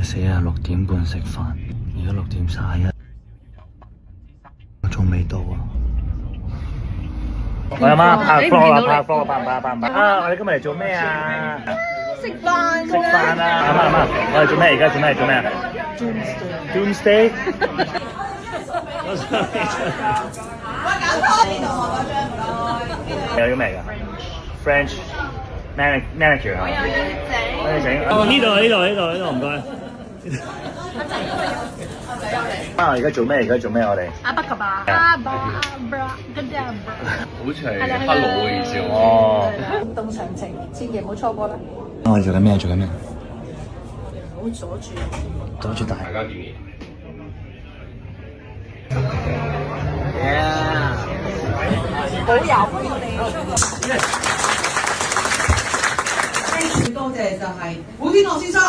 死啊！6點半食飯，而家6點31，我仲未到啊！我阿媽拍 vlog 啦，拍 vlog 拍唔拍？啊！我哋今日嚟做咩啊？食飯啊！阿媽，我哋做咩？而家做咩啊 ？Doomsday。有啲咩㗎 ？French manicure 啊？我要整。哦，呢度，唔該。啊！而家做咩？我哋阿伯㗎吧？阿伯嗰啲阿伯。好似係黑佬嘅意思哦。活動詳情，千祈唔好錯過啦！我哋做緊咩？唔好阻住大家見面。好油我哋。最多謝就係古天樂先生。